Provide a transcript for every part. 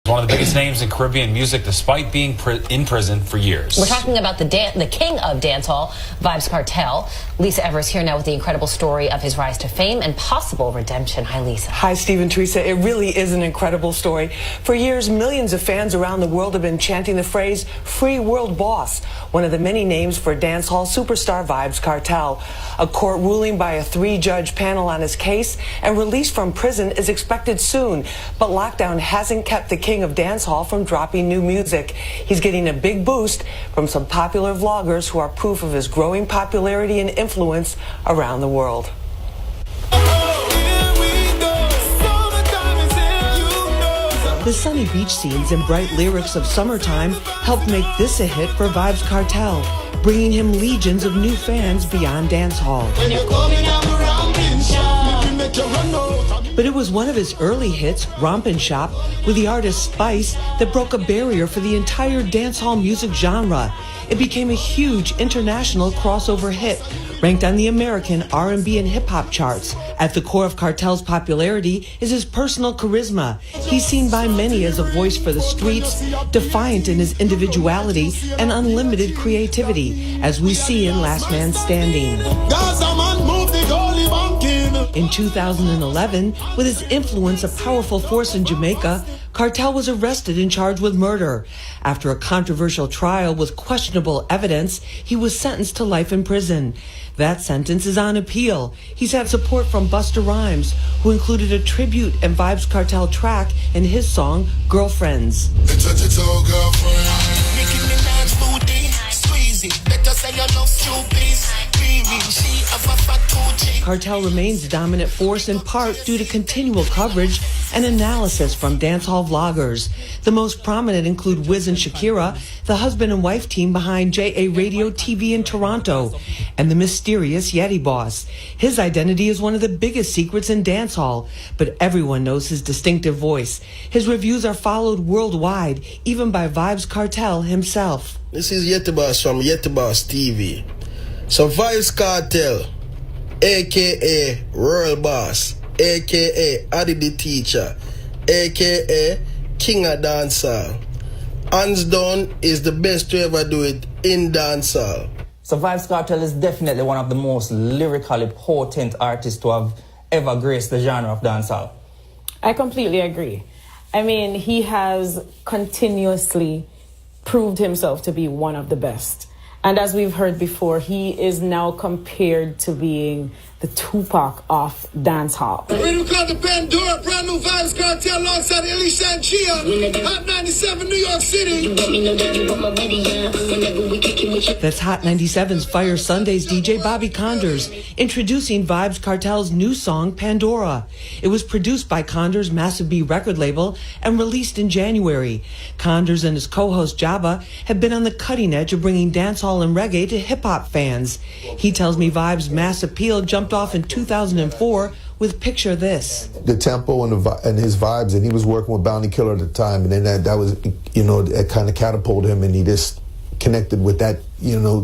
One of the biggest names in Caribbean music, despite being in prison for years. We're talking about the king of dancehall, Vybz Kartel. Lisa Evers here now with the incredible story of his rise to fame and possible redemption. Hi, Lisa. Hi, Steve and Teresa. It really is an incredible story. For years, millions of fans around the world have been chanting the phrase, "Free World Boss," one of the many names for dancehall superstar Vybz Kartel. A court ruling by a 3-judge panel on his case and release from prison is expected soon. But lockdown hasn't kept the king of dancehall from dropping new music. He's getting a big boost from some popular vloggers who are proof of his growing popularity and influence around the world. The sunny beach scenes and bright lyrics of Summertime helped make this a hit for Vybz Kartel, bringing him legions of new fans beyond dancehall. But it was one of his early hits, Rompin' Shop, with the artist Spice, that broke a barrier for the entire dancehall music genre. It became a huge international crossover hit, ranked on the American R&B and hip-hop charts. At the core of Kartel's popularity is his personal charisma. He's seen by many as a voice for the streets, defiant in his individuality and unlimited creativity, as we see in Last Man Standing. In 2011, with his influence a powerful force in Jamaica, Kartel was arrested and charged with murder. After a controversial trial with questionable evidence, he was sentenced to life in prison. That sentence is on appeal. He's had support from Busta Rhymes, who included a tribute and Vybz Kartel track in his song, Girlfriends. Kartel remains a dominant force in part due to continual coverage and analysis from dancehall vloggers. The most prominent include Vybz and Shakira, the husband and wife team behind JA Radio TV in Toronto, and the mysterious Yeti Boss. His identity is one of the biggest secrets in dancehall, but everyone knows his distinctive voice. His reviews are followed worldwide, even by Vybz Kartel himself. This is Yeti Boss from Yeti Boss TV. So Vybz Kartel, a.k.a. Royal Boss, a.k.a. Addy the Teacher, a.k.a. King of Dancehall. Hands down is the best to ever do it in dancehall. So Vybz Kartel is definitely one of the most lyrically potent artists to have ever graced the genre of dancehall. I completely agree. I mean, he has continuously proved himself to be one of the best. And as we've heard before, he is now compared to being the Tupac of dancehall. We got the Pandora, brand new Vybz Kartel alongside Alicia and Chia. Hot 97, New York City. That's Hot 97's Fire Sundays DJ Bobby Condors introducing Vybz Kartel's new song, Pandora. It was produced by Condors' Massive B record label and released in January. Condors and his co-host Jabba have been on the cutting edge of bringing dancehall and reggae to hip-hop fans. He tells me Vybz' mass appeal jumped off in 2004 with Picture This. The tempo and his vibes, and he was working with Bounty Killer at the time, and then that was, you know, it kind of catapulted him, and he just connected with that, you know,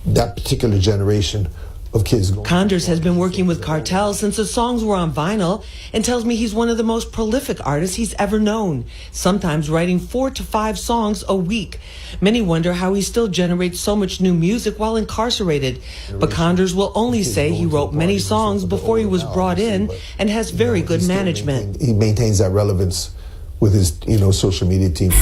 that particular generation of kids. Condors has been working with Kartel since the songs were on vinyl and tells me he's one of the most prolific artists he's ever known, sometimes writing 4 to 5 songs a week. Many wonder how he still generates so much new music while incarcerated, but Condors will only say he wrote many songs before he was brought in and has very good management. He maintains that relevance with his, you know, social media team.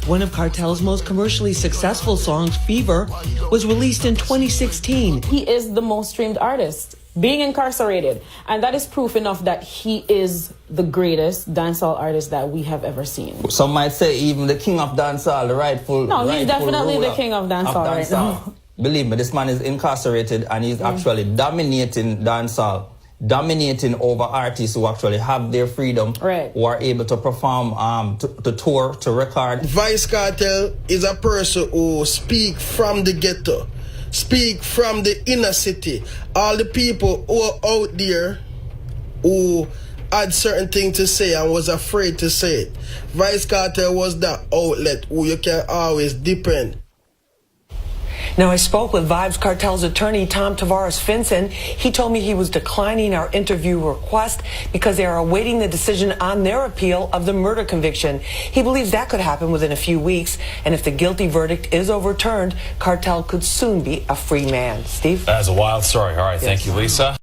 One of Kartel's most commercially successful songs, Fever, was released in 2016. He is the most streamed artist, being incarcerated. And that is proof enough that he is the greatest dancehall artist that we have ever seen. Some might say even the king of dancehall, the rightful No, he's definitely ruler the king of dancehall right now. Believe me, this man is incarcerated and he's actually dominating dancehall. Dominating over artists who actually have their freedom, right, who are able to perform, to tour, to record. Vybz Kartel is a person who speak from the ghetto, speak from the inner city. All the people who are out there who had certain things to say and was afraid to say it. Vybz Kartel was that outlet who you can always depend. Now, I spoke with Vybz Kartel's attorney, Tom Tavares Finson. He told me he was declining our interview request because they are awaiting the decision on their appeal of the murder conviction. He believes that could happen within a few weeks, and if the guilty verdict is overturned, Kartel could soon be a free man. Steve? That's a wild story. All right, thank you, Lisa.